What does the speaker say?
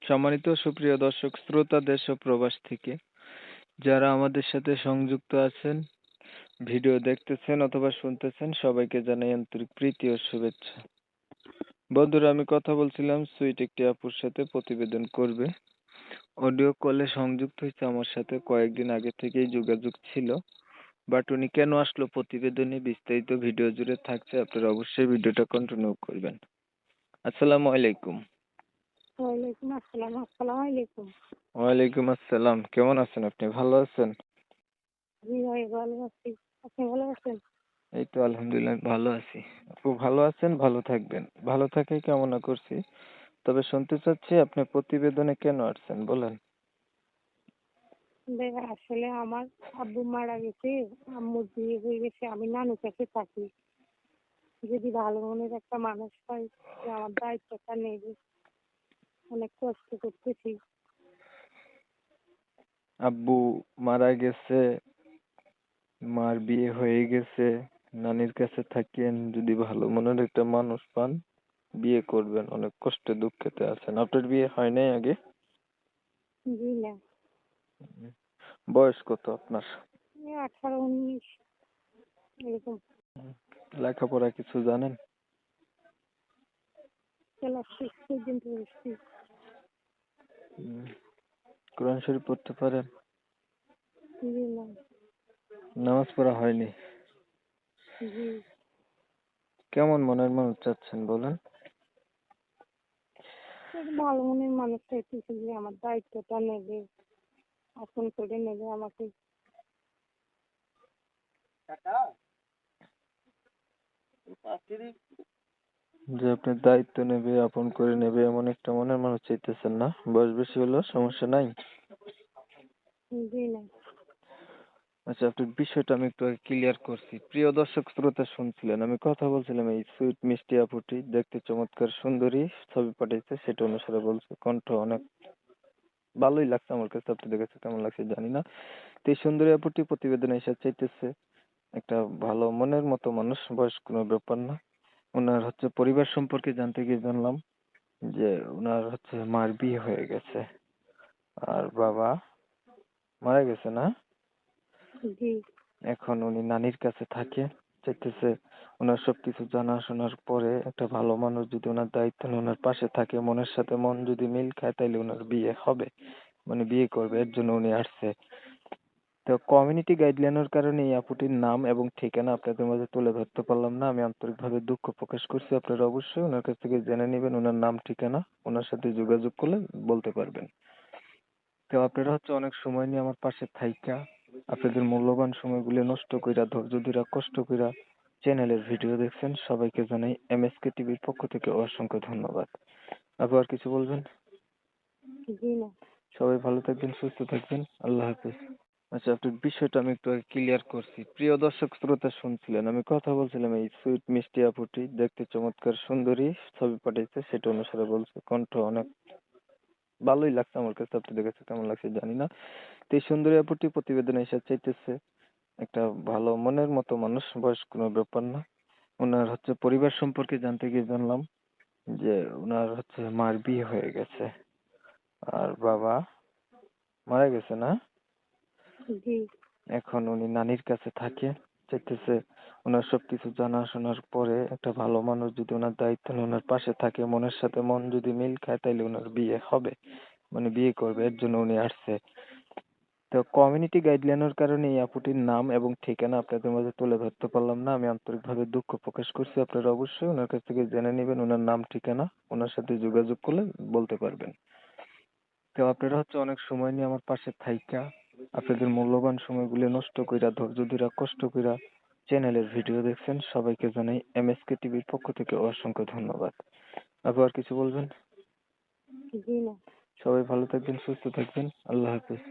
সম্মানিত সুপ্রিয় দর্শক শ্রোতা দেশ ও প্রবাস থেকে যারা আমাদের সাথে সংযুক্ত আছেন, ভিডিও দেখতেছেন অথবা শুনতেছেন, সবাইকে জানাই আন্তরিক প্রীতি ও শুভেচ্ছা। বন্ধুরা, আমি কথা বলছিলাম সুইট একটি আপুর সাথে, প্রতিবেদন করবে। অডিও কলে সংযুক্ত হয়েছে আমার সাথে, কয়েকদিন আগে থেকেই যোগাযোগ ছিল, বাট উনি কেন আসলো প্রতিবেদনে বিস্তারিত ভিডিও জুড়ে থাকছে, আপনারা অবশ্যই ভিডিওটা কন্টিনিউ করবেন। আসসালামু আলাইকুম। ওয়ালাইকুম আসসালাম। আসসালামু আলাইকুম। ওয়ালাইকুম আসসালাম। কেমন আছেন আপনি? ভালো আছেন? জি ভাই, ভালো আছি। আপনি ভালো আছেন? এই তো আলহামদুলিল্লাহ ভালো আছি। আপু ভালো আছেন, ভালো থাকবেন। ভালো থাকাই কামনা করছি। তবে শুনতে চাচ্ছি আপনি প্রতিবেদনে কেন আসছেন, বলেন। ভাই, আসলে আমার আব্বু মারা গেছে, আম্মুর বিয়ে হয়ে গেছে, আমি নানুর কাছে থাকি। যদি ভালো মনের একটা মানুষ পাই যে আমার দায়িত্বটা নেবে, অনেক কষ্ট করতেছি। আব্বু মারা গেছে, মার বিয়ে হয়ে গেছে, নানির কাছে থাকেন। যদি ভালো মনের একটা মানুষ পান, বিয়ে করবেন। অনেক কষ্টে দুঃখেতে আছেন। আপনার বিয়ে হয় নাই আগে? জি না, বয়স কত আপনার? 18-19 এরকম। লেখাপড়া কিছু জানেন? ক্লাস 6 পর্যন্ত পড়ছি। উম, কোরআন শরীফ পড়তে পারেন? জি না। নামাজ পড়া হয়নি? জি, কেমন মনের মানুষ চাচ্ছেন, বলেন। ভালো মনের মানুষ চাইতেছি যে আমার দায়িত্বটা নেবে, আপন করে নেবে আমাকে। যে আপনার দায়িত্ব নেবে, আপন করে নেবে, এমন একটা মনের মানুষ চাইতেছেন না? বয়স বেশি হলো সমস্যা নাই? জি না। আচ্ছা, আপনার বিষয়টা আমি একটু আগে ক্লিয়ার করছি। প্রিয় দর্শক শ্রোতা, শুনছিলেন আমি কথা বলছিলাম এই সুইট মিষ্টি আপুটি, দেখতে চমৎকার সুন্দরী, ছবি পাঠাইছে, সেটা অনুসারে বলছে। কণ্ঠ অনেক ভালোই লাগছে আমার কাছে, আপনাদের কাছে কেমন লাগছে জানি না। তো এই সুন্দরী আপুটি প্রতিবেদনে এসে চাইতেছে একটা ভালো মনের মতো মানুষ, বয়স কোনো ব্যাপার না। ওনার হচ্ছে পরিবার সম্পর্কে জানতে গিয়ে জানলাম যে ওনার হচ্ছে মার বিয়ে হয়ে গেছে, আর বাবা মারা গেছে, না? জি। এখন উনি নানির কাছে থাকে, চাইতেছে ওনার সবকিছু জানাশোনার পরে একটা ভালো মানুষ যদি ওনার দায়িত্ব নিয়ে ওনার পাশে থাকে, মনের সাথে মন যদি মিল খায়, তাইলে ওনার বিয়ে হবে, মানে বিয়ে করবে। এর জন্য উনি আসছে। তো কমিউনিটি গাইডলাইনের কারণে এই আপুটির নাম এবং ঠিকানা আপনাদের মাঝে তুলে ধরতে পারলাম না। আমি আন্তরিকভাবে দুঃখ প্রকাশ করছি। আপনারা অবশ্যই ওনার কাছ থেকে জেনে নেবেন ওনার নাম ঠিকানা, ওনার সাথে যোগাযোগ করলে বলতে পারবেন। তো আপনারা হচ্ছে অনেক সময় নিয়ে আমার পাশে থাইকা আপনাদের মূল্যবান সময়গুলো নষ্ট কইরা, ধৈর্য ধইরা, কষ্ট কইরা চ্যানেলের ভিডিও দেখছেন, সবাইকে জানাই এমএসকে টিভির পক্ষ থেকে অসংখ্য ধন্যবাদ। আপু আর কিছু বলবেন? জি না। সবাই ভালো থাকবেন, সুস্থ থাকবেন। আল্লাহ হাফেজ। আচ্ছা, আপনার বিষয়টা আমি একটু আগে ক্লিয়ার করছি। প্রিয় দর্শক শ্রোতা, শুনছিলেন আমি কথা বলছিলাম এই সুইট মিষ্টি আপুটি, দেখতে চমৎকার সুন্দরী, ছবি পাঠাইছে, সেটা অনুসারে বলছে। কণ্ঠ অনেক ভালোই লাগছে আমার কাছে, আপনাদের কাছে কেমন লাগছে জানি না। তো এই সুন্দরী আপুটি প্রতিবেদনে এসে চাইতেছে একটা ভালো মনের মতো মানুষ, বয়স কোনো ব্যাপার না। ওনার হচ্ছে পরিবার সম্পর্কে জানতে গিয়ে জানলাম যে ওনার হচ্ছে মার বিয়ে হয়ে গেছে, আর বাবা মারা গেছে, না? জি। এখন উনি নানির কাছে থাকে, চাইতেছে ওনার সবকিছু জানাশোনার পরে একটা ভালো মানুষ যদি ওনার দায়িত্ব নিয়ে ওনার পাশে থাকে, মনের সাথে মন যদি মিল খায়, তাইলে ওনার বিয়ে হবে, মানে বিয়ে করবে। এর জন্য উনি আসছে। তো কমিউনিটি গাইডলাইনের কারণে এই আপুটির নাম এবং ঠিকানা আপনাদের মাঝে তুলে ধরতে পারলাম না। আমি আন্তরিকভাবে দুঃখ প্রকাশ করছি। আপনারা অবশ্যই ওনার কাছ থেকে জেনে নেবেন ওনার নাম ঠিকানা, ওনার সাথে যোগাযোগ করলে বলতে পারবেন। তো আপনারা হচ্ছে অনেক সময় নিয়ে আমার পাশে থাইকা আপনাদের মূল্যবান সময়গুলো নষ্ট কইরা, ধৈর্য ধইরা, কষ্ট কইরা চ্যানেলের ভিডিও দেখছেন, সবাইকে জানাই এমএসকে টিভির পক্ষ থেকে অসংখ্য ধন্যবাদ। আপু আর কিছু বলবেন? জি না। সবাই ভালো থাকবেন, সুস্থ থাকবেন। আল্লাহ হাফেজ।